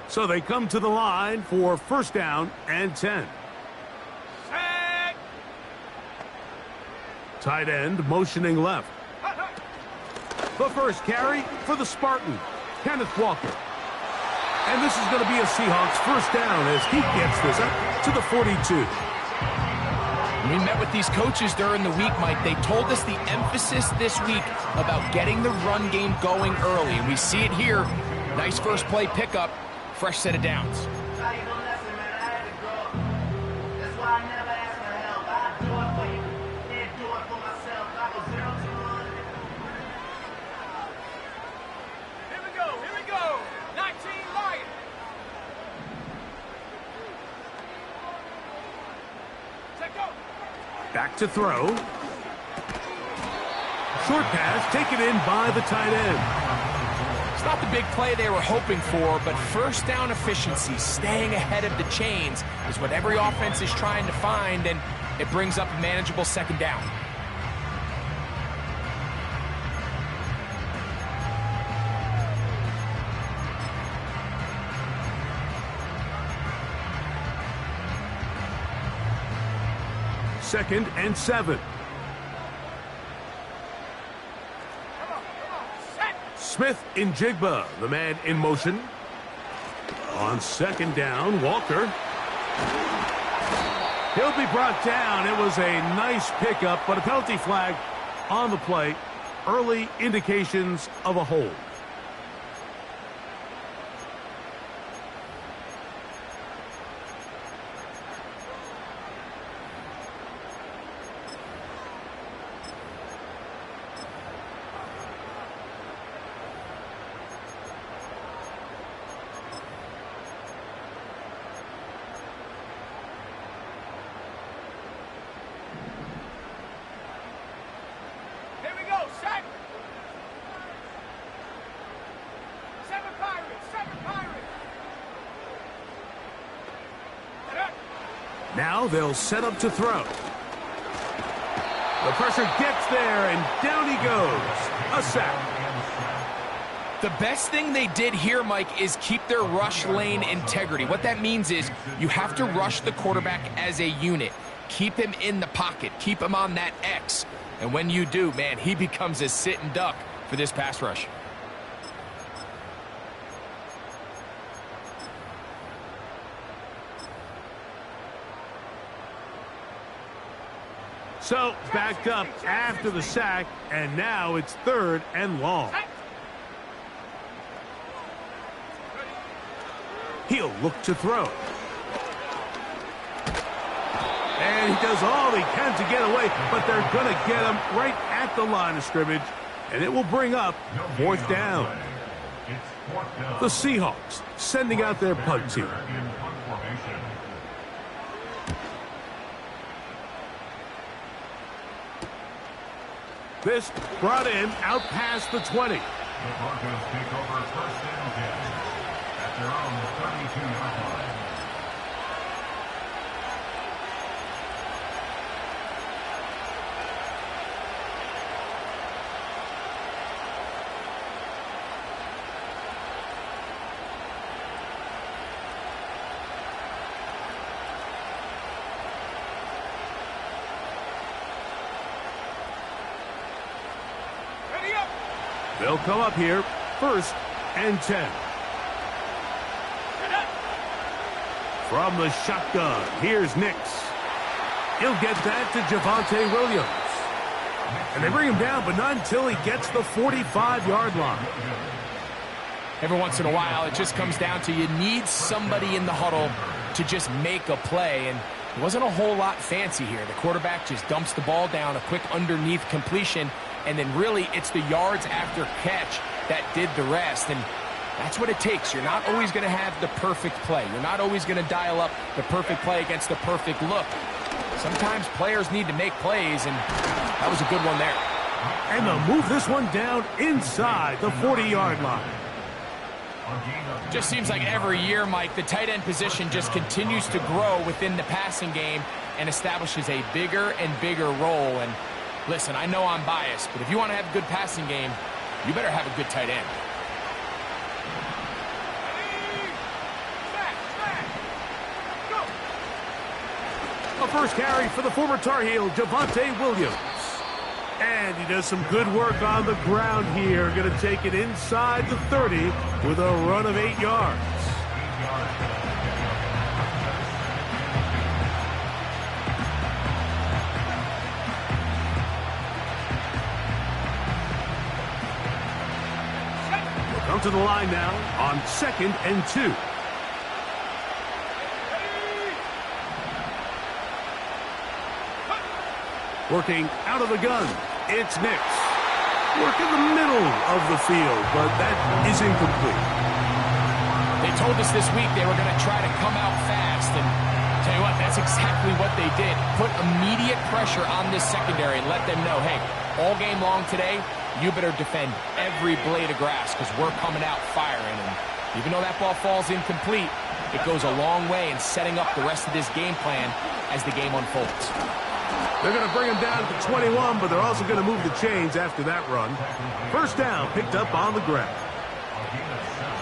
So they come to the line for first down and 10. Tight end motioning left. The first carry for the Spartan, Kenneth Walker. And this is going to be a Seahawks first down as he gets this up to the 42. We met with these coaches during the week, Mike. They told us the emphasis this week about getting the run game going early. And we see it here. Nice first play pickup, fresh set of downs. Back to throw. Short pass taken in by the tight end. It's not the big play they were hoping for, but first down efficiency, staying ahead of the chains, is what every offense is trying to find, and it brings up a manageable second down. Second and 7. Smith in Jigba, the man in motion. On second down, Walker. He'll be brought down. It was a nice pickup, but a penalty flag on the play. Early indications of a hold. Now they'll set up to throw. The pressure gets there, and down he goes. A sack. The best thing they did here, Mike, is keep their rush lane integrity. What that means is you have to rush the quarterback as a unit. Keep him in the pocket. Keep him on that X. And when you do, man, he becomes a sit and duck for this pass rush. So, back up after the sack, and now it's third and long. He'll look to throw. And he does all he can to get away, but they're going to get him right at the line of scrimmage, and it will bring up fourth down. The Seahawks sending out their punt team. This brought in out past the 20. The Broncos take over first and 10 at their own 32-yard line. They'll come up here, first and 10. From the shotgun, here's Nix. He'll get that to Javonte Williams. And they bring him down, but not until he gets the 45-yard line. Every once in a while, it just comes down to you need somebody in the huddle to just make a play. And it wasn't a whole lot fancy here. The quarterback just dumps the ball down, a quick underneath completion, and then really it's the yards after catch that did the rest. And that's what it takes. You're not always going to have the perfect play. You're not always going to dial up the perfect play against the perfect look. Sometimes players need to make plays, and that was a good one there. And they'll move this one down inside the 40-yard line. Just seems like every year, Mike, the tight end position just continues to grow within the passing game and establishes a bigger and bigger role. And listen, I know I'm biased, but if you want to have a good passing game, you better have a good tight end. A first carry for the former Tar Heel, Javonte Williams. And he does some good work on the ground here. Going to take it inside the 30 with a run of 8 yards. We'll come to the line now on 2nd and 2. Working out of the gun, it's Nix. Work in the middle of the field, but that is incomplete. They told us this week they were going to try to come out fast, and tell you what, that's exactly what they did. Put immediate pressure on this secondary and let them know, hey, all game long today, you better defend every blade of grass because we're coming out firing. And even though that ball falls incomplete, it goes a long way in setting up the rest of this game plan as the game unfolds. They're going to bring him down to 21, but they're also going to move the chains after that run. First down picked up on the ground.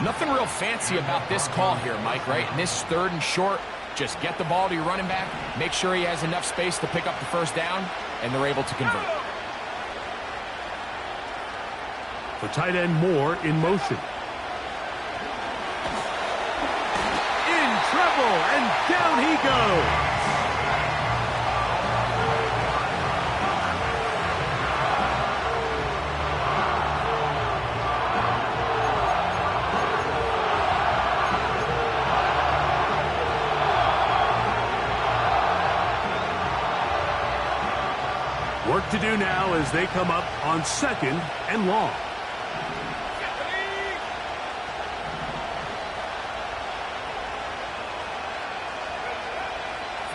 Nothing real fancy about this call here, Mike, right? In this 3rd and short, just get the ball to your running back, make sure he has enough space to pick up the first down, and they're able to convert. The tight end Moore in motion. In trouble, and down he goes. Work to do now as they come up on 2nd and long.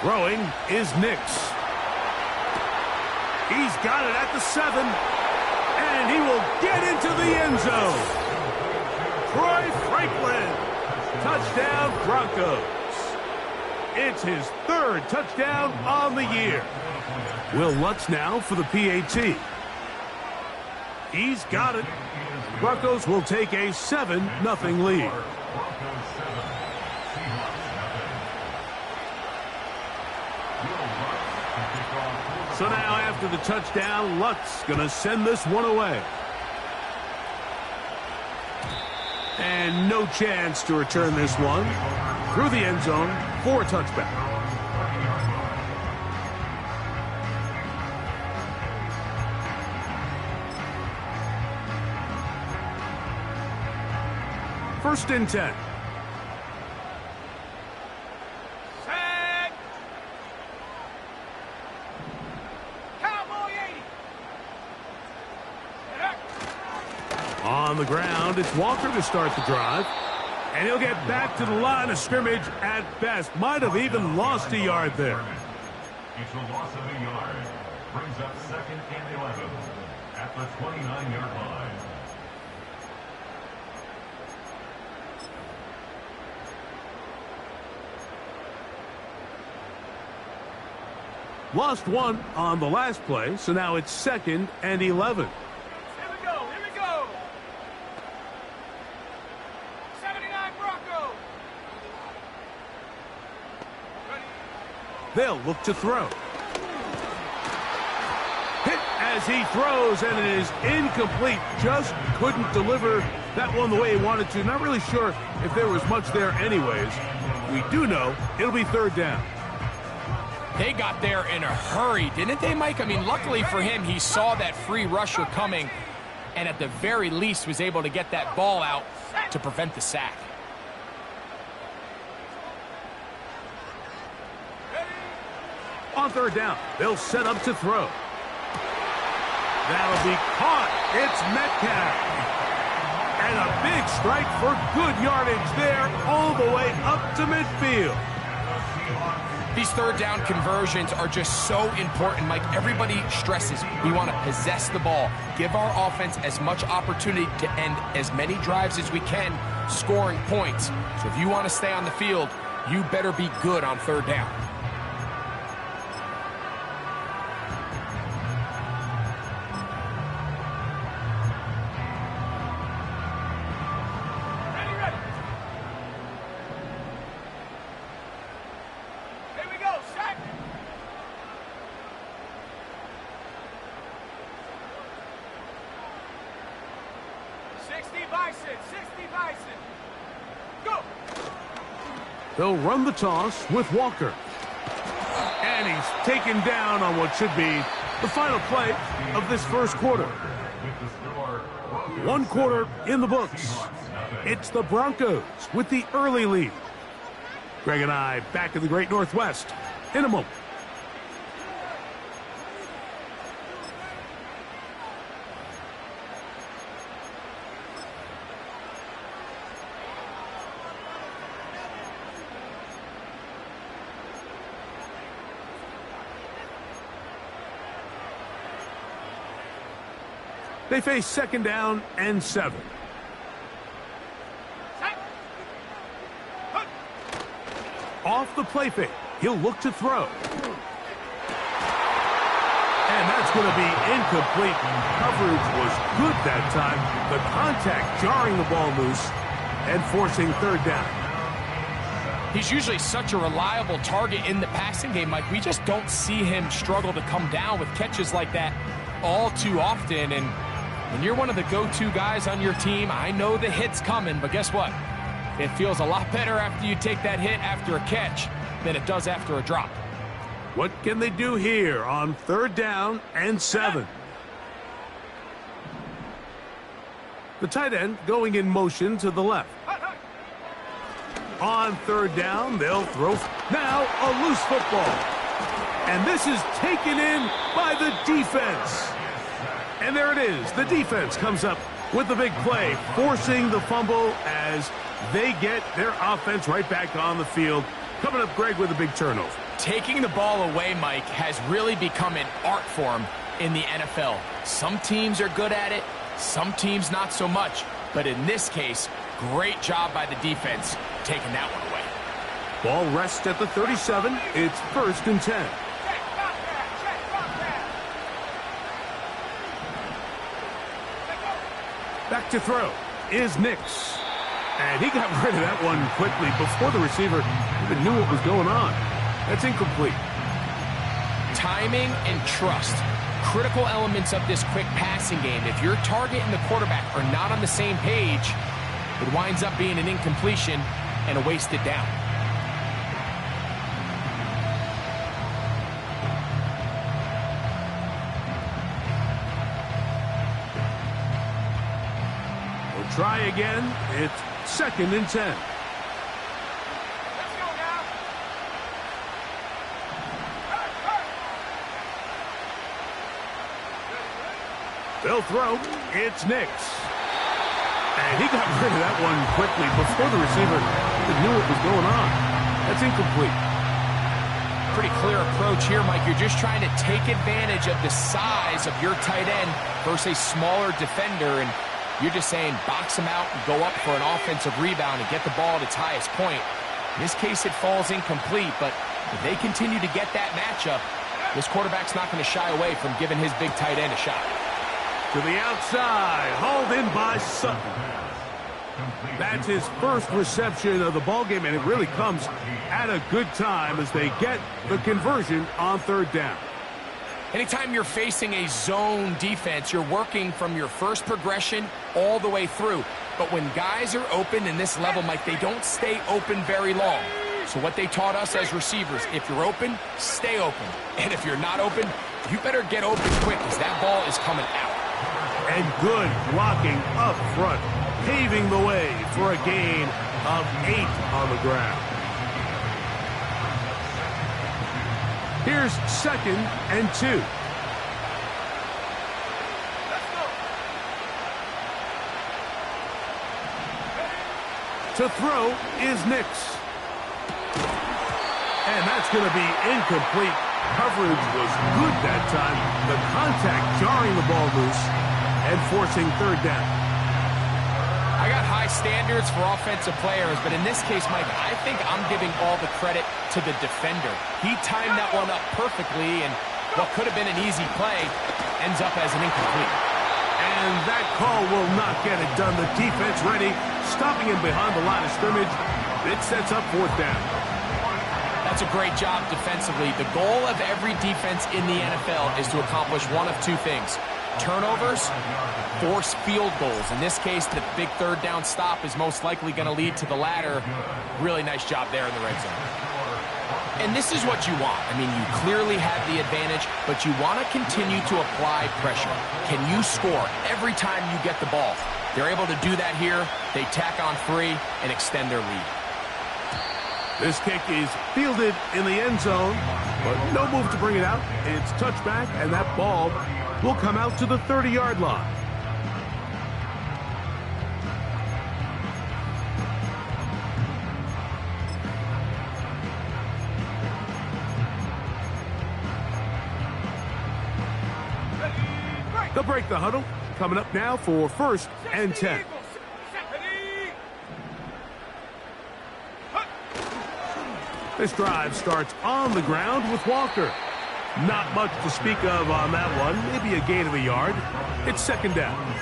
Throwing is Nix. He's got it at the 7, and he will get into the end zone. Troy Franklin, touchdown Broncos. It's his 3rd touchdown on the year. Will Lutz now for the PAT. He's got it. Broncos will take a 7-0 lead. So now after the touchdown, Lutz going to send this one away. And no chance to return this one through the end zone for a touchback. First and 10. Set. Cowboy 80. On the ground, it's Walker to start the drive. And he'll get back to the line of scrimmage at best. Might have even lost a yard there. It's a loss of a yard. Brings up 2nd and 11 at the 29-yard line. Lost one on the last play, so now it's 2nd and 11. Here we go. 79 Broncos. They'll look to throw. Hit as he throws, and it is incomplete. Just couldn't deliver that one the way he wanted to. Not really sure if there was much there anyways. We do know it'll be 3rd down. They got there in a hurry, didn't they, Mike? I mean, luckily for him, he saw that free rusher coming and at the very least was able to get that ball out to prevent the sack. On 3rd down, they'll set up to throw. That'll be caught. It's Metcalf. And a big strike for good yardage there all the way up to midfield. These 3rd down conversions are just so important, Mike. Everybody stresses we want to possess the ball, give our offense as much opportunity to end as many drives as we can, scoring points. So if you want to stay on the field, you better be good on 3rd down. Bison, 60 Bison. Go. They'll run the toss with Walker. And he's taken down on what should be the final play of this first quarter. One quarter in the books. It's the Broncos with the early lead. Greg and I back in the Great Northwest in a moment. They face second down and 7. Off the play fake, he'll look to throw. And that's going to be incomplete. Coverage was good that time. The contact jarring the ball loose and forcing third down. He's usually such a reliable target in the passing game, Mike. We just don't see him struggle to come down with catches like that all too often. And when you're one of the go-to guys on your team, I know the hit's coming, but guess what? It feels a lot better after you take that hit after a catch than it does after a drop. What can they do here on third down and 7? The tight end going in motion to the left. On third down, they'll throw. Now a loose football. And this is taken in by the defense. And there it is. The defense comes up with the big play, forcing the fumble as they get their offense right back on the field. Coming up, Greg, with a big turnover. Taking the ball away, Mike, has really become an art form in the NFL. Some teams are good at it, some teams not so much. But in this case, great job by the defense taking that one away. Ball rests at the 37. It's 1st and 10. Back to throw is Nix. And he got rid of that one quickly before the receiver even knew what was going on. That's incomplete. Timing and trust, critical elements of this quick passing game. If your target and the quarterback are not on the same page, it winds up being an incompletion and a wasted down. We'll try again. It's 2nd and 10. Let's go now. They'll throw. It's Nix. And he got rid of that one quickly before the receiver even knew what was going on. That's incomplete. Pretty clear approach here, Mike. You're just trying to take advantage of the size of your tight end versus a smaller defender, and you're just saying box him out and go up for an offensive rebound and get the ball at its highest point. In this case, it falls incomplete, but if they continue to get that matchup, this quarterback's not going to shy away from giving his big tight end a shot. To the outside, hauled in by Sutton. That's his first reception of the ballgame, and it really comes at a good time as they get the conversion on third down. Anytime you're facing a zone defense, you're working from your first progression all the way through. But when guys are open in this level, Mike, they don't stay open very long. So what they taught us as receivers, if you're open, stay open. And if you're not open, you better get open quick because that ball is coming out. And good blocking up front, paving the way for a gain of 8 on the ground. Here's 2nd and 2. To throw is Nix. And that's going to be incomplete. Coverage was good that time. The contact jarring the ball loose and forcing third down. I got high standards for offensive players, but in this case, Mike, I think I'm giving all the credit to the defender. He timed that one up perfectly, and what could have been an easy play ends up as an incomplete. And that call will not get it done. The defense ready, stopping him behind the line of scrimmage. It sets up 4th down. That's a great job defensively. The goal of every defense in the NFL is to accomplish one of two things. Turnovers force field goals. In this case, the big third down stop is most likely going to lead to the latter. Really nice job there in the red zone. And this is what you want. I mean, you clearly have the advantage, but you want to continue to apply pressure. Can you score every time you get the ball? They're able to do that here. They tack on 3 and extend their lead. This kick is fielded in the end zone, but no move to bring it out. It's touchback, and that ball will come out to the 30-yard line. They'll break the huddle. Coming up now for 1st and 10. This drive starts on the ground with Walker. Not much to speak of on that one. Maybe a gain of a yard. It's 2nd down.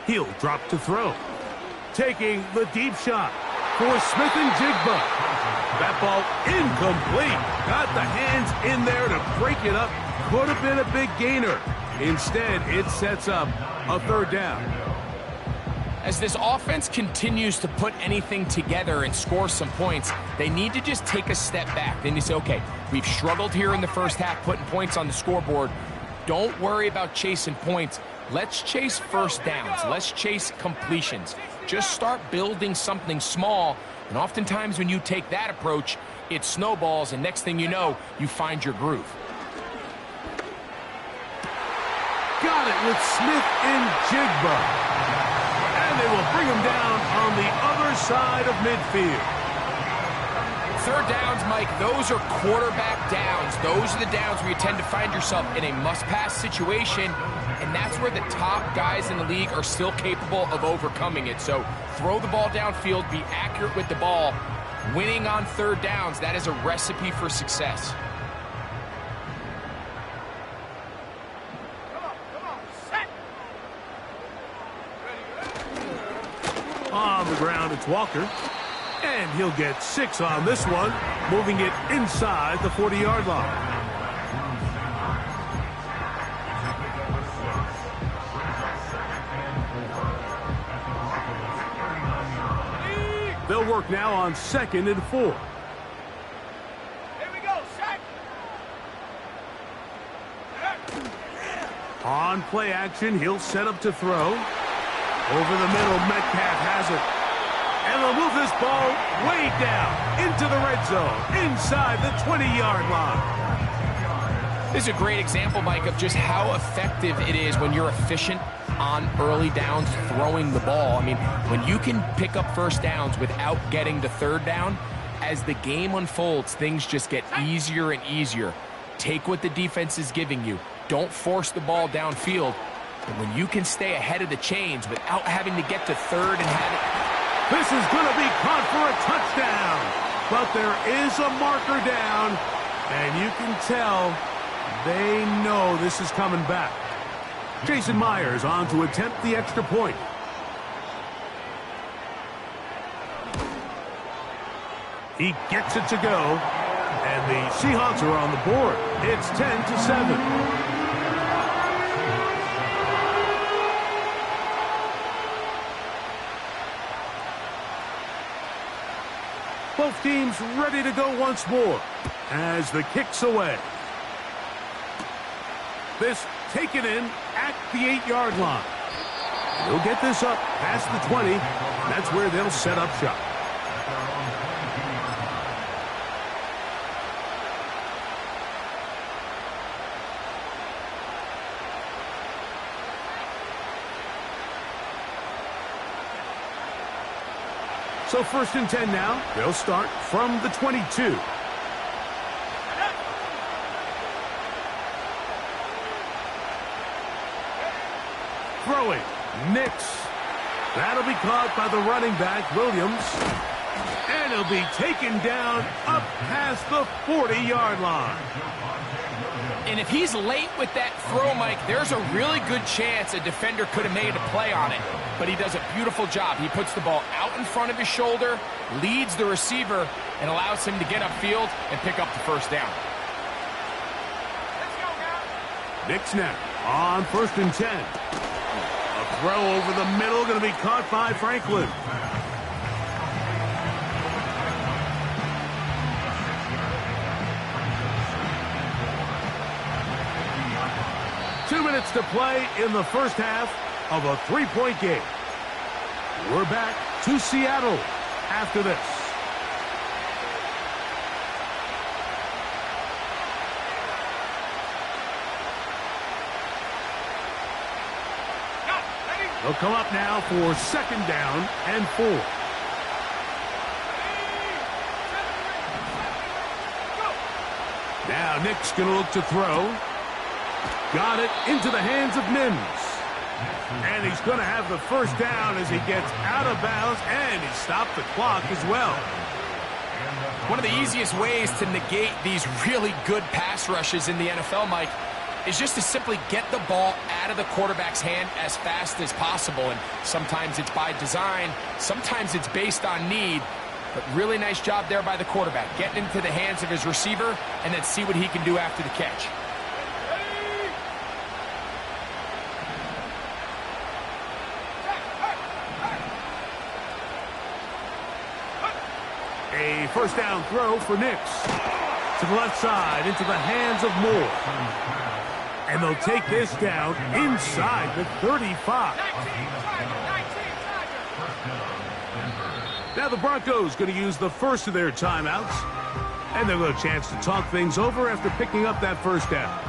He'll drop to throw. Taking the deep shot for Smith and Jigba. That ball incomplete. Got the hands in there to break it up. Could have been a big gainer. Instead, it sets up a 3rd down. As this offense continues to put anything together and score some points, they need to just take a step back. Then you say, okay, we've struggled here in the first half putting points on the scoreboard. Don't worry about chasing points. Let's chase 1st downs. Let's chase completions. Just start building something small, and oftentimes when you take that approach, it snowballs, and next thing you know, you find your groove. Got it with Smith and Jigba. And they will bring him down on the other side of midfield. 3rd downs, Mike, those are quarterback downs. Those are the downs where you tend to find yourself in a must-pass situation, and that's where the top guys in the league are still capable of overcoming it. So throw the ball downfield, be accurate with the ball. Winning on 3rd downs, that is a recipe for success. On the ground, it's Walker. And he'll get 6 on this one, moving it inside the 40-yard line. They'll work now on 2nd and 4. Here we go, set. On play action, he'll set up to throw. Over the middle, Metcalf has it. And they'll move this ball way down into the red zone, inside the 20-yard line. This is a great example, Mike, of just how effective it is when you're efficient on early downs throwing the ball. I mean, when you can pick up 1st downs without getting to 3rd down, as the game unfolds, things just get easier and easier. Take what the defense is giving you. Don't force the ball downfield. But when you can stay ahead of the chains without having to get to 3rd and have it... This is going to be caught for a touchdown. But there is a marker down, and you can tell they know this is coming back. Jason Myers on to attempt the extra point. He gets it to go, and the Seahawks are on the board. It's 10-7. Both teams ready to go once more as the kick's away. This taken in at the 8-yard line. They'll get this up past the 20. That's where they'll set up shop. So 1st and 10 now. They'll start from the 22. Throwing. Nix. That'll be caught by the running back, Williams. And he'll be taken down up past the 40-yard line. And if he's late with that throw, Mike, there's a really good chance a defender could have made a play on it. But he does a beautiful job. He puts the ball out in front of his shoulder, leads the receiver, and allows him to get upfield and pick up the first down. Let's go now. Knicks now on 1st and 10. A throw over the middle, going to be caught by Franklin. Minutes to play in the first half of a 3-point game. We're back to Seattle after this. They'll come up now for 2nd down and 4. Now Nick's going to look to throw. Got it into the hands of Mims. And he's going to have the first down as he gets out of bounds, and he stopped the clock as well. One of the easiest ways to negate these really good pass rushes in the NFL, Mike, is just to simply get the ball out of the quarterback's hand as fast as possible. And sometimes it's by design, sometimes it's based on need. But really nice job there by the quarterback, getting into the hands of his receiver and then see what he can do after the catch. A first down throw for Knicks. To the left side, into the hands of Moore. And they'll take this down inside the 35. Now the Broncos going to use the first of their timeouts. And they'll have a chance to talk things over after picking up that first down.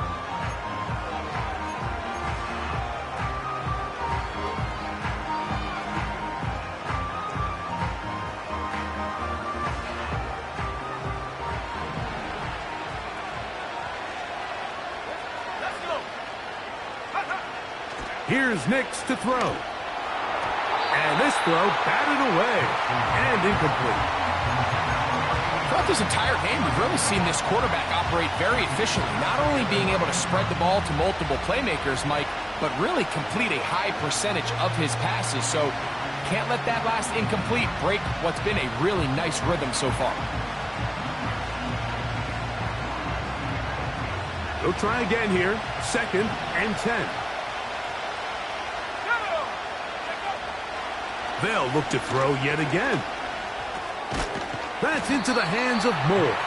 Here's Nix to throw. And this throw batted away and incomplete. Throughout this entire game, we've really seen this quarterback operate very efficiently, not only being able to spread the ball to multiple playmakers, Mike, but really complete a high percentage of his passes. So can't let that last incomplete break what's been a really nice rhythm so far. They'll try again here. 2nd and 10. They'll look to throw yet again. That's into the hands of Moore.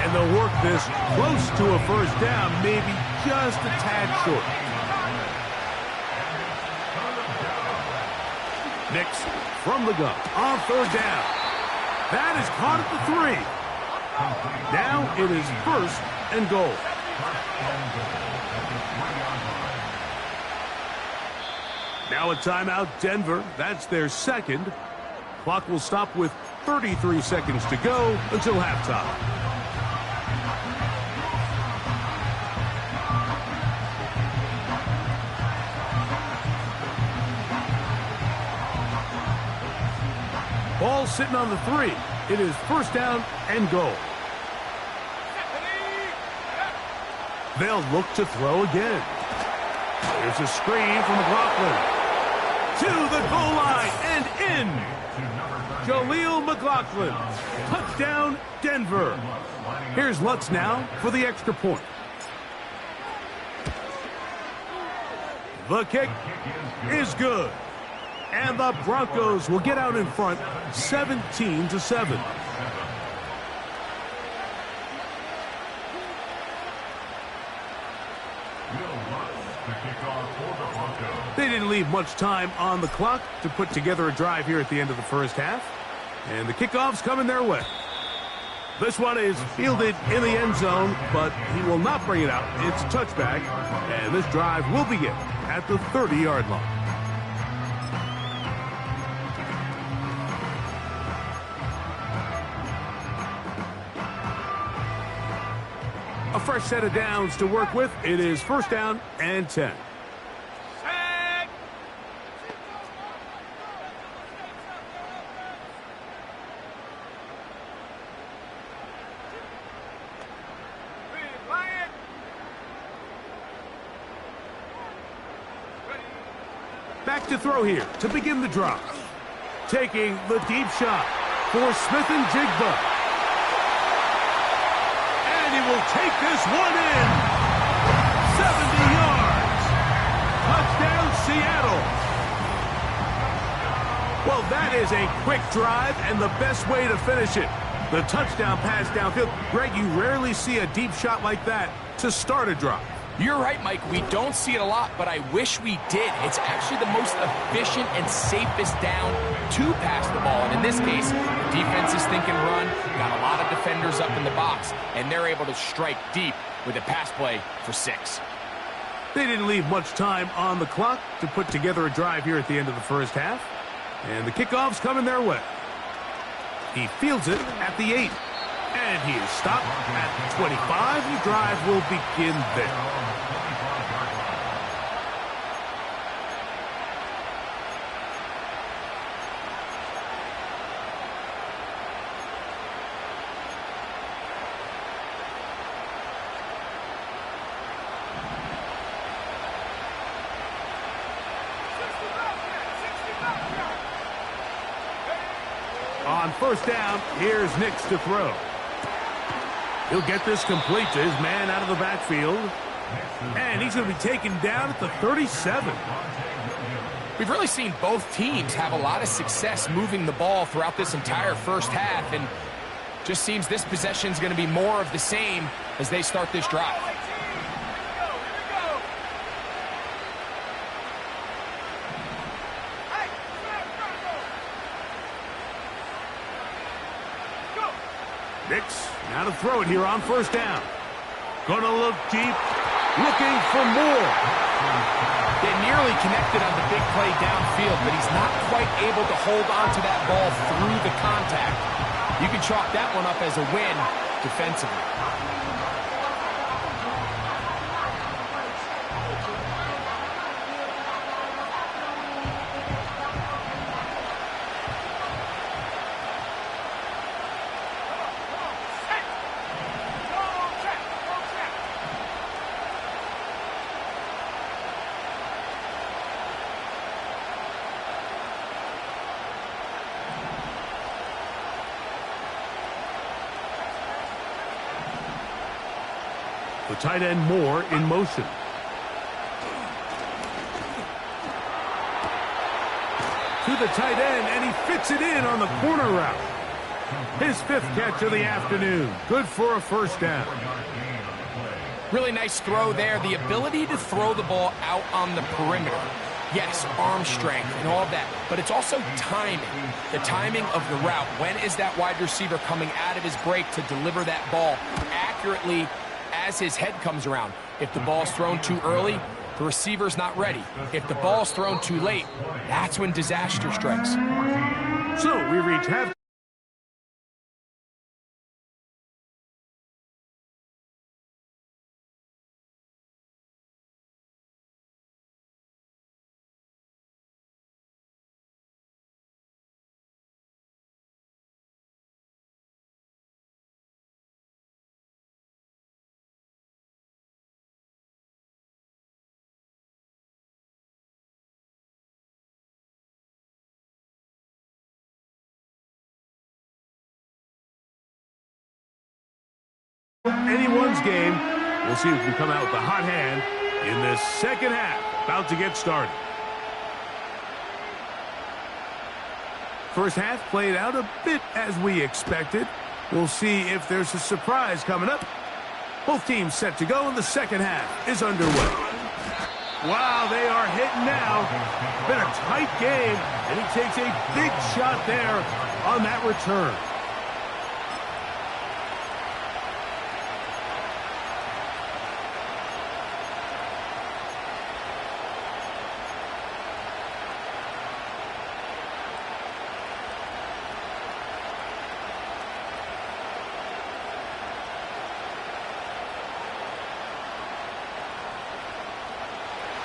And they'll work this close to a first down, maybe just a tad short. Nix from the gun on 3rd down. That is caught at the 3. Now it is 1st and goal. Now a timeout, Denver. That's their 2nd. Clock will stop with 33 seconds to go until halftime. Ball sitting on the 3. It is 1st down and goal. They'll look to throw again. There's a screen from McLaughlin. To the goal line and in. Jaleel McLaughlin. Touchdown, Denver. Here's Lutz now for the extra point. The kick is good. And the Broncos will get out in front 17-7. They didn't leave much time on the clock to put together a drive here at the end of the first half. And the kickoff's coming their way. This one is fielded in the end zone, but he will not bring it out. It's a touchback, and this drive will begin at the 30-yard line. A fresh set of downs to work with. It is 1st down and 10. back to throw here to begin the drive. Taking the deep shot for Smith-Njigba. And he will take this one in. 70 yards. Touchdown, Seattle. Well, that is a quick drive and the best way to finish it. The touchdown pass downfield. Greg, you rarely see a deep shot like that to start a drive. You're right, Mike. We don't see it a lot, but I wish we did. It's actually the most efficient and safest down to pass the ball. And in this case, the defense is thinking run, got a lot of defenders up in the box, and they're able to strike deep with a pass play for 6. They didn't leave much time on the clock to put together a drive here at the end of the first half. And the kickoff's coming their way. He fields it at the 8. And he is stopped at 25. The drive will begin there. On first down, here's Nix to throw. He'll get this complete to his man out of the backfield. And he's going to be taken down at the 37. We've really seen both teams have a lot of success moving the ball throughout this entire first half. And just seems this possession is going to be more of the same as they start this drive. Nix now to throw it here on first down. Gonna look deep, looking for more. They nearly connected on the big play downfield, but he's not quite able to hold on to that ball through the contact. You can chalk that one up as a win defensively. The tight end Moore in motion. To the tight end, and he fits it in on the corner route. His 5th catch of the afternoon. Good for a first down. Really nice throw there. The ability to throw the ball out on the perimeter. Yes, arm strength and all of that, but it's also timing. The timing of the route. When is that wide receiver coming out of his break to deliver that ball accurately as his head comes around? If the ball's thrown too early, the receiver's not ready. If the ball's thrown too late, that's when disaster strikes. So we reach half. Anyone's game. We'll see who can come out with the hot hand in this second half. About to get started. First half played out a bit as we expected. We'll see if there's a surprise coming up. Both teams set to go, and the second half is underway. Wow, they are hitting now. Been a tight game, and he takes a big shot there on that return.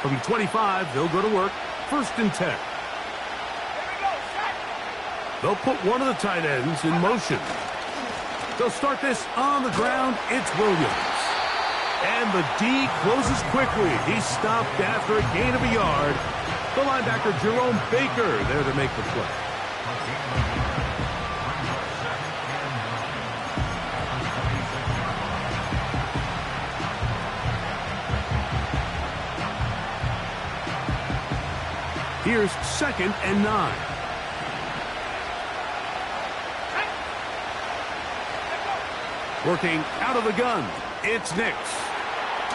From 25, they'll go to work. 1st and 10. They'll put one of the tight ends in motion. They'll start this on the ground. It's Williams. And the D closes quickly. He's stopped after a gain of a yard. The linebacker, Jerome Baker, there to make the play. Here's 2nd and 9. Working out of the gun, it's Nix.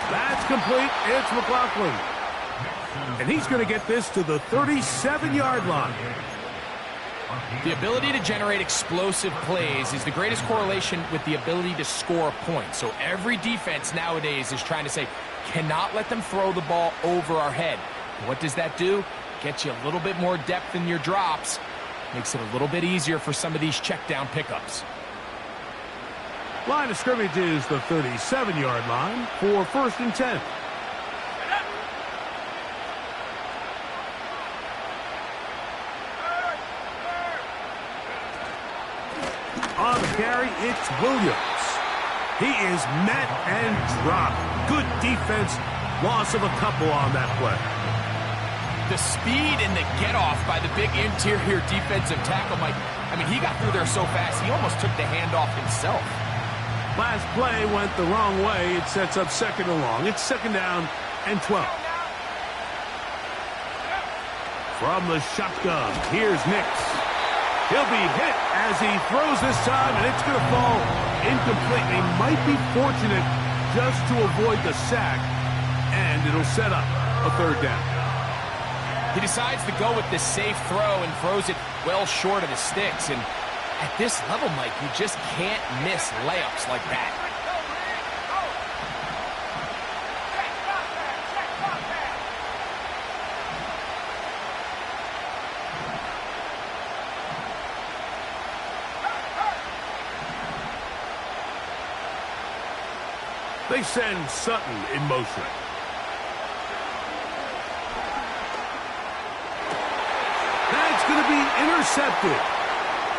That's complete. It's McLaughlin. And he's going to get this to the 37-yard line. The ability to generate explosive plays is the greatest correlation with the ability to score points. So every defense nowadays is trying to say, cannot let them throw the ball over our head. What does that do? Gets you a little bit more depth in your drops. Makes it a little bit easier for some of these check down pickups. Line of scrimmage is the 37-yard line for 1st and 10. On the carry, it's Williams. He is met and dropped. Good defense. Loss of a couple on that play. The speed and the get-off by the big interior defensive tackle, Mike. I mean, he got through there so fast, he almost took the handoff himself. Last play went the wrong way. It sets up 2nd and long. It's 2nd down and 12. From the shotgun, here's Nix. He'll be hit as he throws this time, and it's going to fall incomplete. He might be fortunate just to avoid the sack, and it'll set up a 3rd down. He decides to go with the safe throw and throws it well short of the sticks. And at this level, Mike, you just can't miss layups like that. They send Sutton in motion. That's going to be intercepted.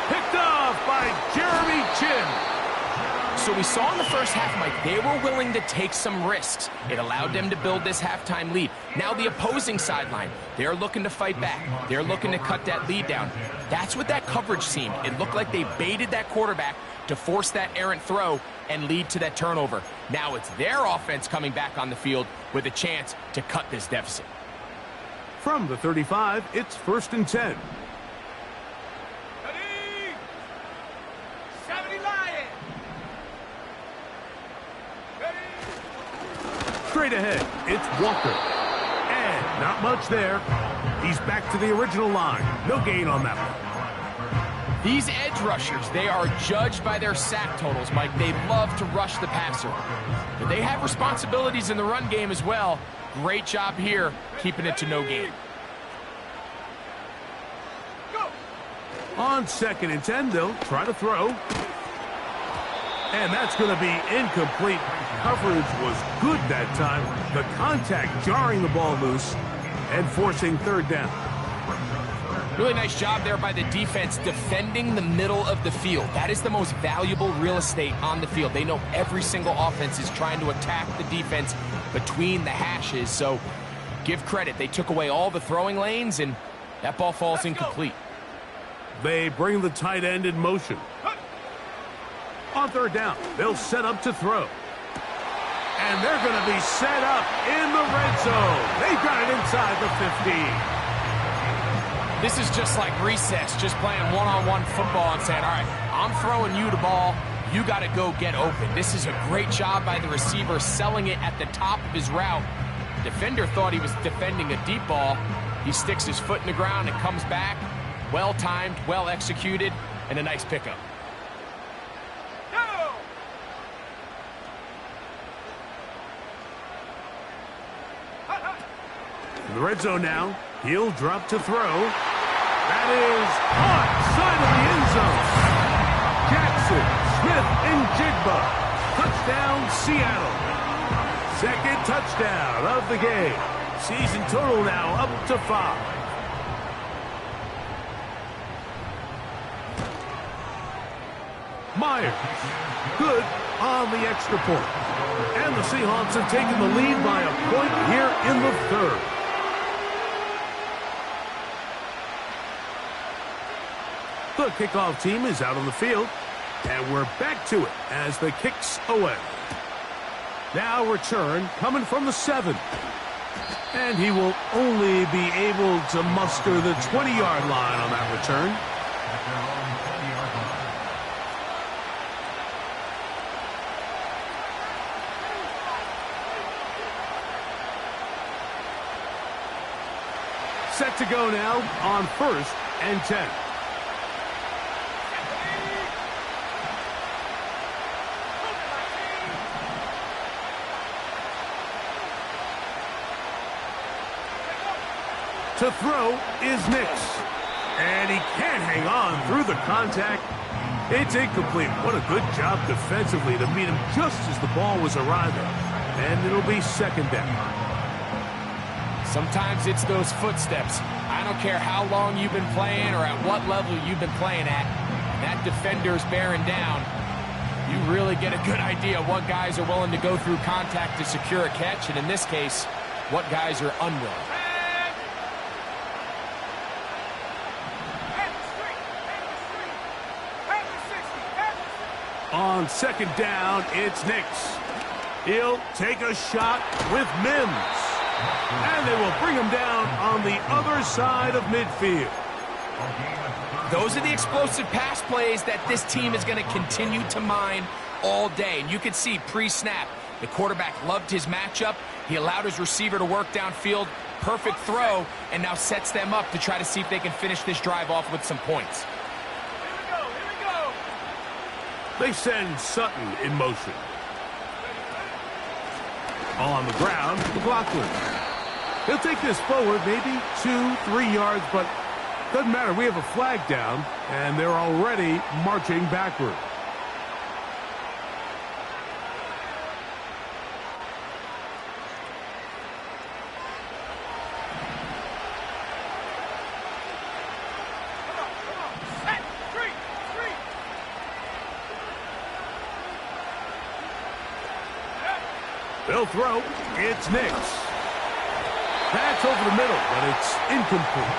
Picked off by Jeremy Chinn. So we saw in the first half, Mike, they were willing to take some risks. It allowed them to build this halftime lead. Now the opposing sideline, they're looking to fight back. They're looking to cut that lead down. That's what that coverage seemed. It looked like they baited that quarterback to force that errant throw and lead to that turnover. Now it's their offense coming back on the field with a chance to cut this deficit. From the 35, it's 1st and 10. Ready? 70 Lion. Ready? Straight ahead, it's Walker. And not much there. He's back to the original line. No gain on that one. These edge rushers, they are judged by their sack totals, Mike. They love to rush the passer. But they have responsibilities in the run game as well. Great job here, keeping it to no gain. On 2nd and 10, they'll try to throw. And that's going to be incomplete. Coverage was good that time. The contact jarring the ball loose and forcing 3rd down. Really nice job there by the defense defending the middle of the field. That is the most valuable real estate on the field. They know every single offense is trying to attack the defense between the hashes. So give credit. They took away all the throwing lanes, and that ball falls incomplete. They bring the tight end in motion. On 3rd down, they'll set up to throw. And they're going to be set up in the red zone. They've got it inside the 15. This is just like recess, just playing one-on-one football and saying, all right, I'm throwing you the ball. You got to go get open. This is a great job by the receiver selling it at the top of his route. The defender thought he was defending a deep ball. He sticks his foot in the ground and comes back. Well-timed, well-executed, and a nice pickup. In the red zone now, he'll drop to throw. That is caught side of the end zone. Jackson, Smith, and Jigba. Touchdown, Seattle. 2nd touchdown of the game. Season total now up to 5. Myers, good on the extra point. And the Seahawks have taken the lead by a point here in the 3rd. The kickoff team is out on the field, and we're back to it as the kick's away. Now return coming from the 7. And he will only be able to muster the 20-yard line on that return. At their own 20-yard line. Set to go now on 1st and 10. To throw is Nix. And he can't hang on through the contact. It's incomplete. What a good job defensively to meet him just as the ball was arriving. And it'll be 2nd down. Sometimes it's those footsteps. I don't care how long you've been playing or at what level you've been playing at. That defender's bearing down. You really get a good idea what guys are willing to go through contact to secure a catch, and in this case, what guys are unwilling. On 2nd down, it's Nix. He'll take a shot with Mims. And they will bring him down on the other side of midfield. Those are the explosive pass plays that this team is going to continue to mine all day. And you can see pre-snap, the quarterback loved his matchup. He allowed his receiver to work downfield. Perfect throw, and now sets them up to try to see if they can finish this drive off with some points. They send Sutton in motion. On the ground, McLaughlin. He'll take this forward, maybe 2-3 yards, but doesn't matter. We have a flag down, and they're already marching backward. They'll throw. It's Nix. That's over the middle, but it's incomplete.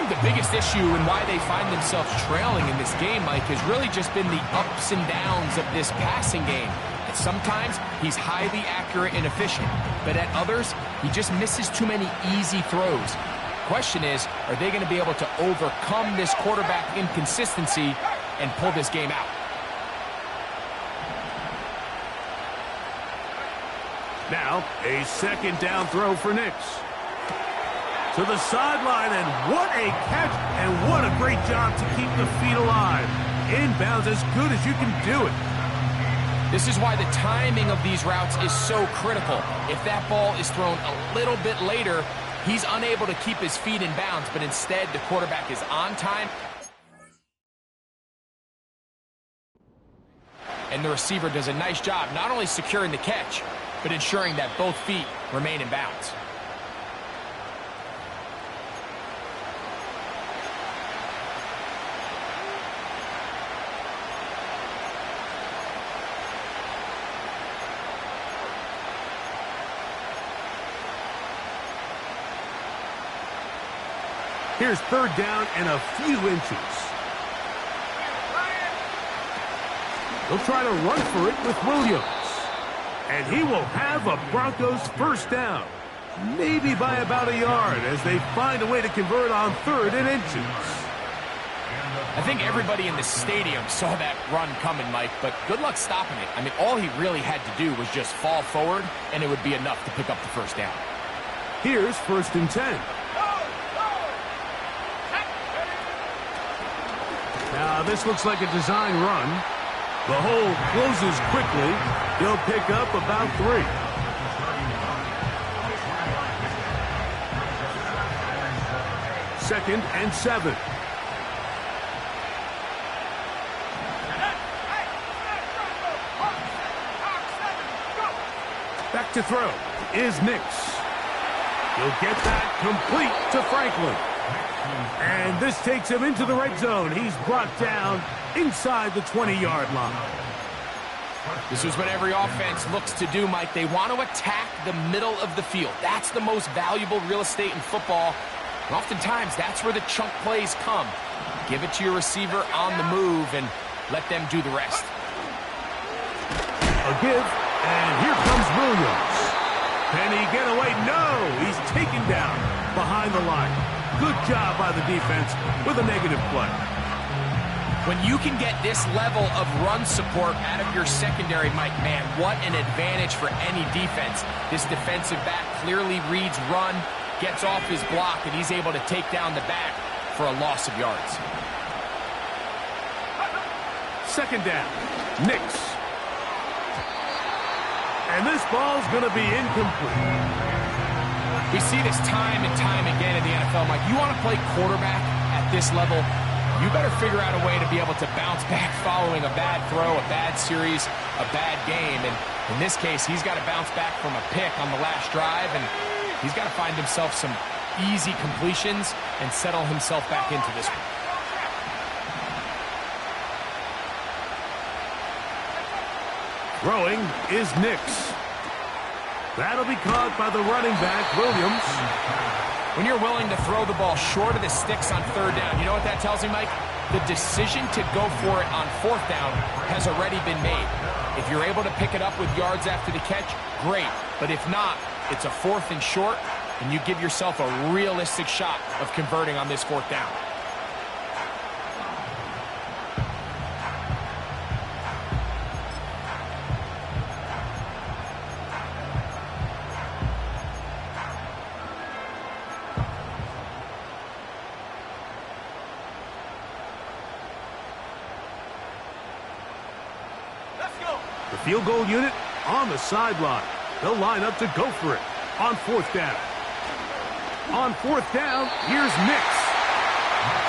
The biggest issue and why they find themselves trailing in this game, Mike, has really just been the ups and downs of this passing game. And sometimes he's highly accurate and efficient, but at others, he just misses too many easy throws. Question is, are they going to be able to overcome this quarterback inconsistency and pull this game out? Now, a 2nd down throw for Nix. To the sideline, and what a catch, and what a great job to keep the feet alive. Inbounds as good as you can do it. This is why the timing of these routes is so critical. If that ball is thrown a little bit later, he's unable to keep his feet in bounds, but instead the quarterback is on time. And the receiver does a nice job not only securing the catch, but ensuring that both feet remain in bounds. Here's 3rd down and a few inches. They'll try to run for it with Williams. And he will have a Broncos 1st down. Maybe by about a yard as they find a way to convert on 3rd and inches. I think everybody in the stadium saw that run coming, Mike, but good luck stopping it. I mean, all he really had to do was just fall forward, and it would be enough to pick up the 1st down. Here's 1st and 10. Now, this looks like a design run. The hole closes quickly. He'll pick up about 3. Second and 7. Back to throw is Nix. He'll get that complete to Franklin. And this takes him into the red zone. He's brought down inside the 20-yard line. This is what every offense looks to do, Mike. They want to attack the middle of the field. That's the most valuable real estate in football. And oftentimes, that's where the chunk plays come. Give it to your receiver on the move and let them do the rest. A give, and here comes Williams. Can he get away? No! He's taken down behind the line. Good job by the defense with a negative play. When you can get this level of run support out of your secondary, Mike, man, what an advantage for any defense. This defensive back clearly reads run, gets off his block, and he's able to take down the back for a loss of yards. Second down, Nix. And this ball's going to be incomplete. We see this time and time again in the NFL, Mike. You want to play quarterback at this level, you better figure out a way to be able to bounce back following a bad throw, a bad series, a bad game. And in this case, he's got to bounce back from a pick on the last drive, and he's got to find himself some easy completions and settle himself back into this one. Throwing is Nix. That'll be caught by the running back, Williams. When you're willing to throw the ball short of the sticks on third down, you know what that tells me, Mike? The decision to go for it on fourth down has already been made. If you're able to pick it up with yards after the catch, great. But if not, it's a fourth and short, and you give yourself a realistic shot of converting on this fourth down. The field goal unit on the sideline. They'll line up to go for it on fourth down. On fourth down, here's Nix.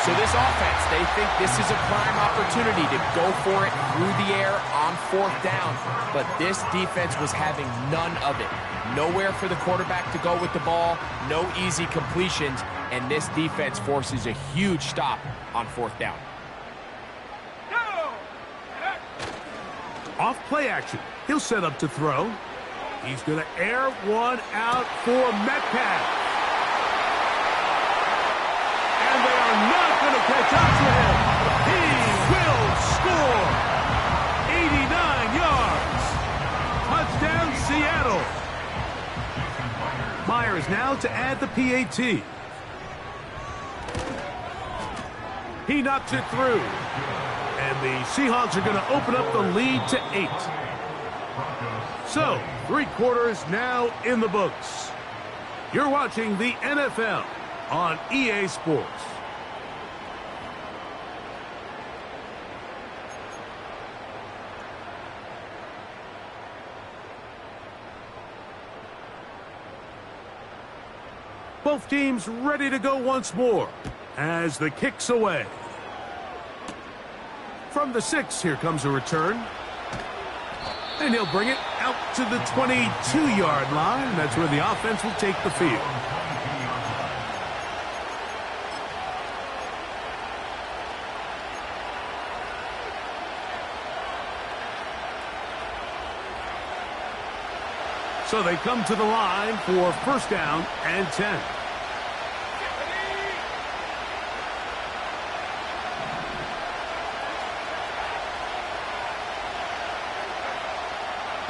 So this offense, they think this is a prime opportunity to go for it through the air on fourth down. But this defense was having none of it. Nowhere for the quarterback to go with the ball, no easy completions, and this defense forces a huge stop on fourth down. Off play action. He'll set up to throw. He's going to air one out for Metcalf. And they are not going to catch up to him. He will score. 89 yards. Touchdown, Seattle. Myers now to add the PAT. He knocks it through. And the Seahawks are going to open up the lead to 8. So, 3 quarters now in the books. You're watching the NFL on EA Sports. Both teams ready to go once more as the kick's away. From the 6, here comes a return. And he'll bring it out to the 22-yard line. That's where the offense will take the field. So they come to the line for first down and 10.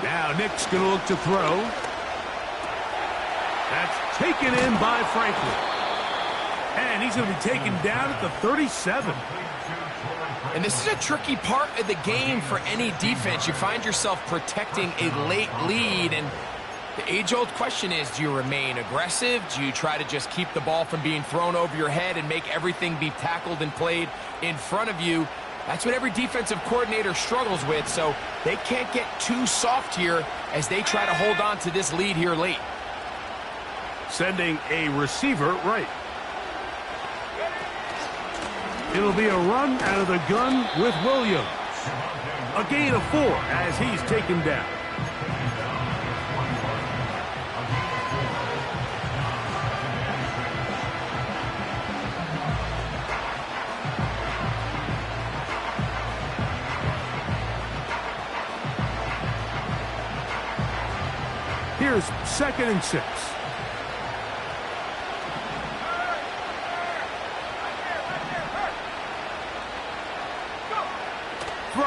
Now Nick's going to look to throw. That's taken in by Franklin. And he's going to be taken down at the 37. And this is a tricky part of the game for any defense. You find yourself protecting a late lead, and the age-old question is, do you remain aggressive? Do you try to just keep the ball from being thrown over your head and make everything be tackled and played in front of you? That's what every defensive coordinator struggles with, so they can't get too soft here as they try to hold on to this lead here late. Sending a receiver right. It'll be a run out of the gun with Williams. A gain of 4 as he's taken down. Here's 2nd and 6.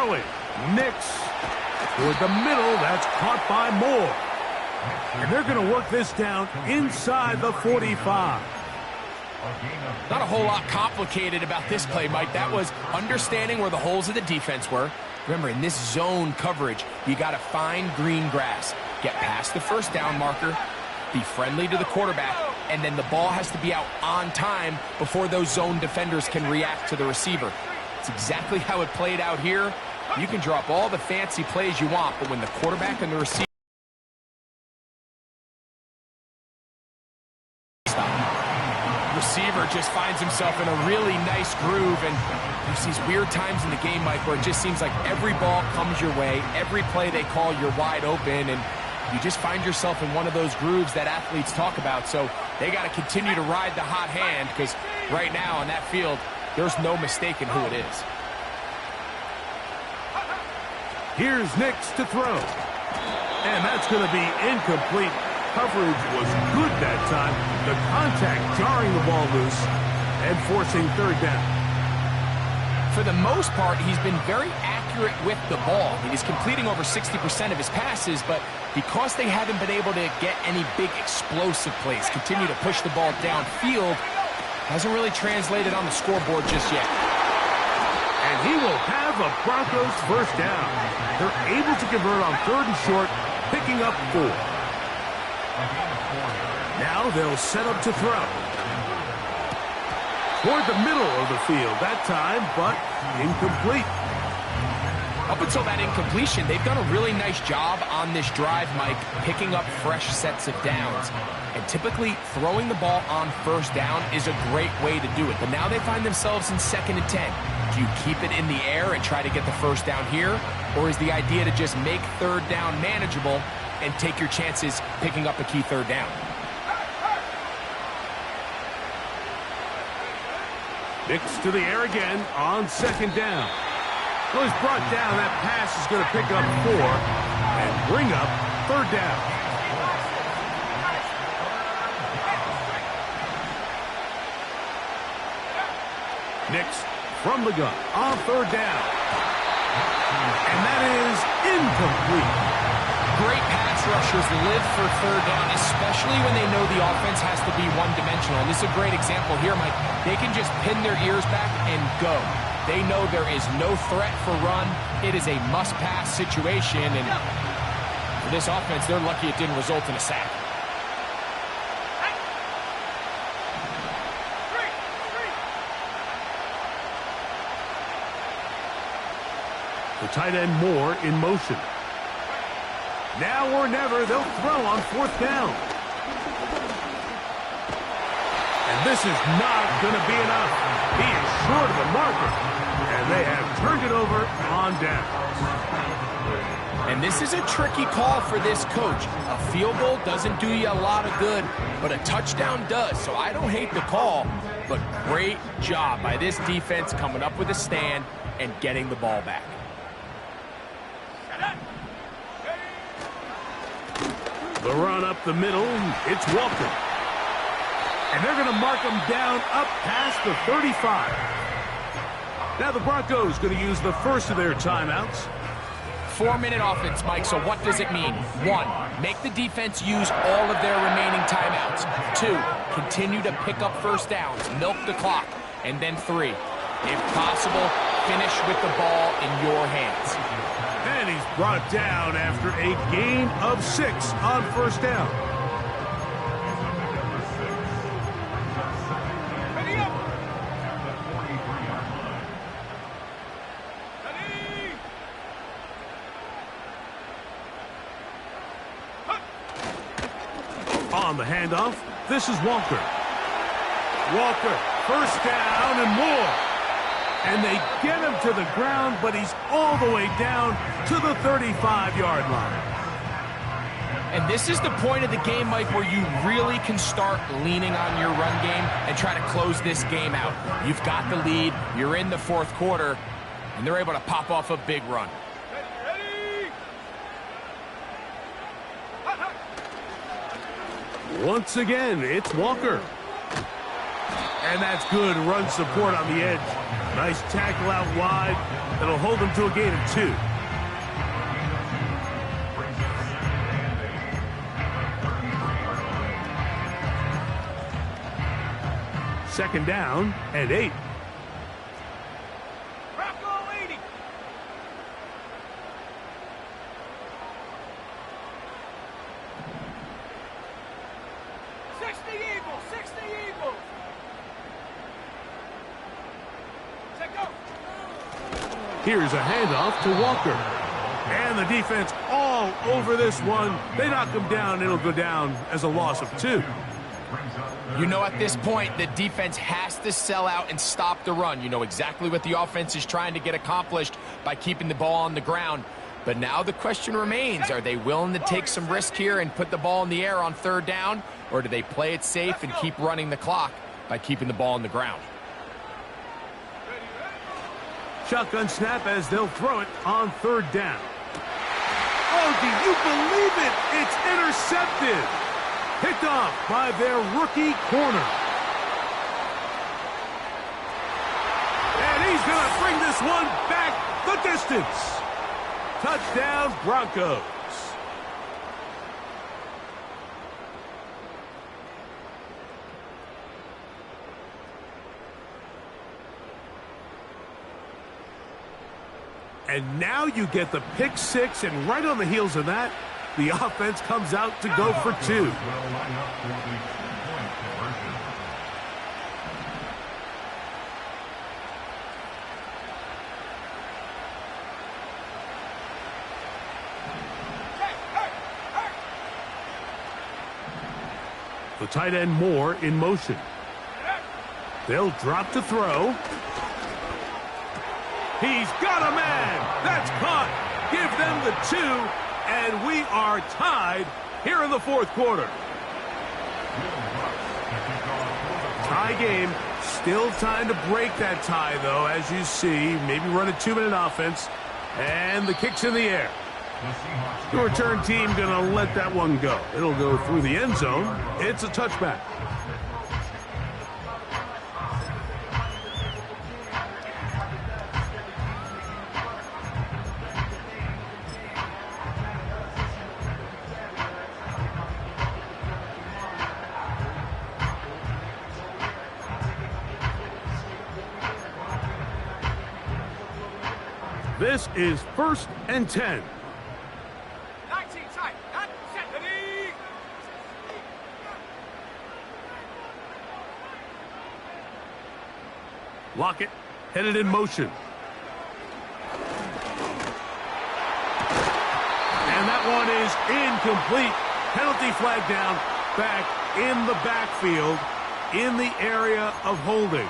throwing. Nix toward the middle. That's caught by Moore. And they're going to work this down inside the 45. Not a whole lot complicated about this play, Mike. That was understanding where the holes of the defense were. Remember, in this zone coverage, you got to find green grass. Get past the first down marker, be friendly to the quarterback, and then the ball has to be out on time before those zone defenders can react to the receiver. It's exactly how it played out here. You can drop all the fancy plays you want, but when the quarterback and the receiver just finds himself in a really nice groove, and there's these weird times in the game, Mike, where it just seems like every ball comes your way, every play they call, you're wide open, and you just find yourself in one of those grooves that athletes talk about. So they got to continue to ride the hot hand, because right now on that field, there's no mistaking who it is. Here's Nix to throw. And that's going to be incomplete. Coverage was good that time. The contact jarring the ball loose and forcing third down. For the most part, he's been very accurate with the ball. I mean, he's completing over 60% of his passes, but because they haven't been able to get any big explosive plays, continue to push the ball downfield, hasn't really translated on the scoreboard just yet. And he will have a Broncos first down. They're able to convert on 3rd and short, picking up 4. Now they'll set up to throw. Toward the middle of the field that time, but incomplete. Up until that incompletion, they've done a really nice job on this drive, Mike, picking up fresh sets of downs. And typically, throwing the ball on first down is a great way to do it. But now they find themselves in 2nd and 10. Do you keep it in the air and try to get the first down here? Or is the idea to just make 3rd down manageable and take your chances picking up a key 3rd down? Nix to the air again on 2nd down. Well, he's brought down. That pass is going to pick up 4 and bring up 3rd down. Nix from the gun on 3rd down. And that is incomplete. Great pass rushers live for 3rd down, especially when they know the offense has to be one-dimensional. And this is a great example here, Mike. They can just pin their ears back and go. They know there is no threat for run. It is a must-pass situation, and for this offense, they're lucky it didn't result in a sack. The tight end Moore in motion. Now or never, they'll throw on 4th down. And this is not going to be enough. He is short of the marker. And they have turned it over on downs. And this is a tricky call for this coach. A field goal doesn't do you a lot of good, but a touchdown does. So I don't hate the call, but great job by this defense coming up with a stand and getting the ball back. The run up the middle, it's Walker. And they're going to mark him down up past the 35. Now the Broncos going to use the first of their timeouts. 4-minute offense, Mike, so what does it mean? 1, make the defense use all of their remaining timeouts. 2, continue to pick up first downs, milk the clock. And then 3, if possible, finish with the ball in your hands. And he's brought down after a gain of 6 on first down. Ready up. On the handoff, this is Walker. Walker, first down and more. And they get him to the ground, but he's all the way down to the 35-yard line. And this is the point of the game, Mike, where you really can start leaning on your run game and try to close this game out. You've got the lead, you're in the 4th quarter, and they're able to pop off a big run. Once again, it's Walker. And that's good run support on the edge. Nice tackle out wide. That'll hold them to a gain of 2. Second down and 8. Rocco 80. 60 Eagles, 60 Eagles. Take go. Here's a handoff to Walker. And the defense all over this one. They knock him down. It'll go down as a loss of 2. You know, at this point, the defense has to sell out and stop the run. You know exactly what the offense is trying to get accomplished by keeping the ball on the ground. But now the question remains, are they willing to take some risk here and put the ball in the air on 3rd down? Or do they play it safe and keep running the clock by keeping the ball on the ground? Shotgun snap as they'll throw it on 3rd down. Oh, do you believe it? It's intercepted. Picked off by their rookie corner. And he's going to bring this one back the distance. Touchdown, Broncos. And now you get the pick 6, and right on the heels of that, the offense comes out to go for 2. The tight end Moore in motion. They'll drop to throw. He's got a man. That's caught. Give them the 2, and we are tied here in the 4th quarter. Tie game. Still time to break that tie, though, as you see. Maybe run a 2-minute offense. And the kick's in the air. The return team going to let that one go. It'll go through the end zone. It's a touchback. This is 1st and 10. 19 tight. Not set. Ready. Lockett headed in motion. And that one is incomplete. Penalty flag down, back in the backfield, in the area of holding.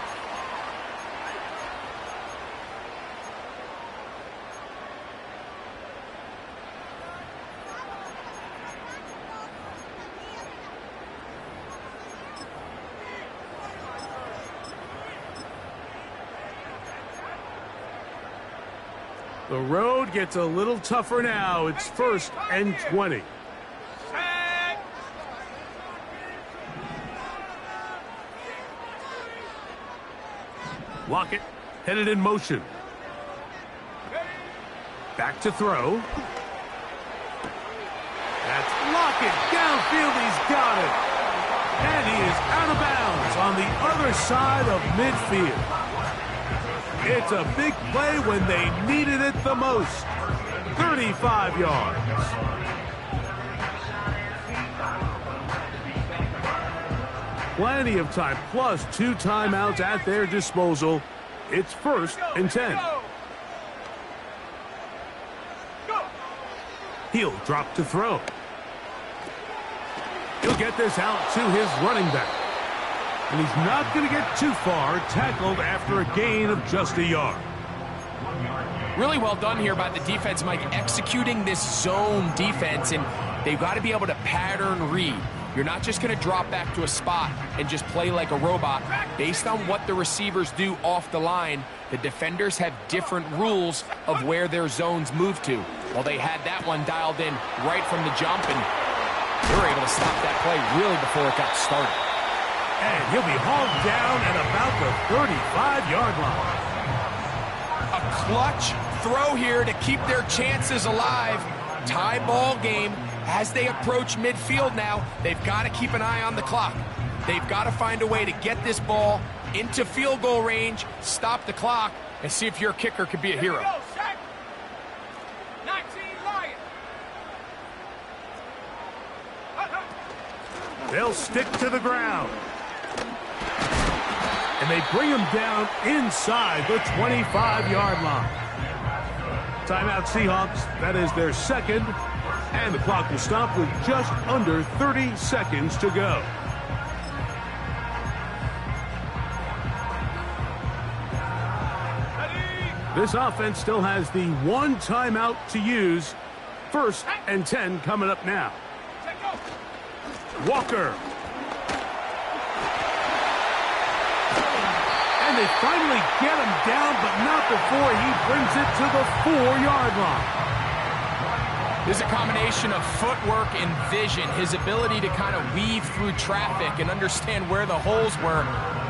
The road gets a little tougher now. It's 1st and 20. Set. Lockett headed in motion. Back to throw. That's Lockett. Downfield, he's got it. And he is out of bounds on the other side of midfield. It's a big play when they needed it the most. 35 yards. Plenty of time, plus 2 timeouts at their disposal. It's 1st and 10. He'll drop to throw. He'll get this out to his running back. And he's not going to get too far, tackled after a gain of just a yard. Really well done here by the defense, Mike, executing this zone defense, and they've got to be able to pattern read. You're not just going to drop back to a spot and just play like a robot. Based on what the receivers do off the line, the defenders have different rules of where their zones move to. Well, they had that one dialed in right from the jump, and they were able to stop that play really before it got started. And he'll be hauled down at about the 35-yard line. clutch throw here to keep their chances alive. Tie ball game as they approach midfield now. They've got to keep an eye on the clock. They've got to find a way to get this ball into field goal range, stop the clock, and see if your kicker could be a hero. Go, set. 19 Lions. They'll stick to the ground. And they bring him down inside the 25-yard line. Timeout Seahawks. That is their second. And the clock will stop with just under 30 seconds to go. This offense still has the one timeout to use. 1st and 10 coming up now. Walker. And they finally get him down, but not before he brings it to the 4-yard line. This is a combination of footwork and vision, his ability to kind of weave through traffic and understand where the holes were.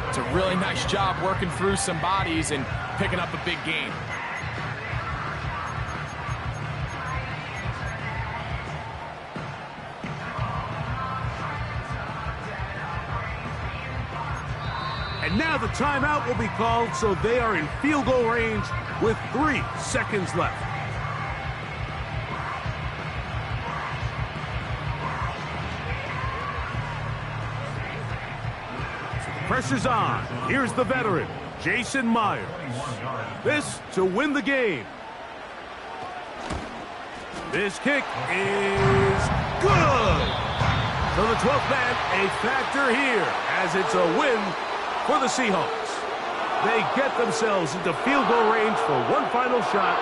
It's a really nice job working through some bodies and picking up a big gain. And now the timeout will be called, so they are in field goal range with 3 seconds left. Pressure's on. Here's the veteran, Jason Myers. This to win the game. This kick is good. So the 12th man, a factor here, as it's a win for the Seahawks. They get themselves into field goal range for one final shot.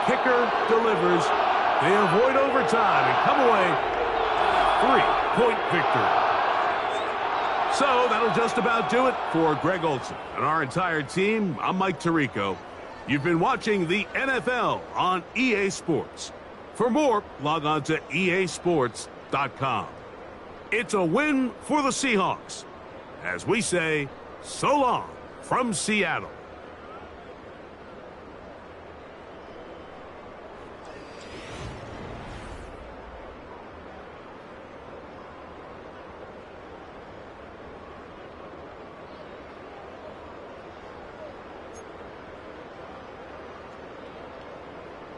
Kicker delivers. They avoid overtime and come away 3-point victory. So that'll just about do it for Greg Olsen and our entire team. I'm Mike Tirico. You've been watching the NFL on EA Sports. For more, log on to easports.com. It's a win for the Seahawks. As we say, so long from Seattle.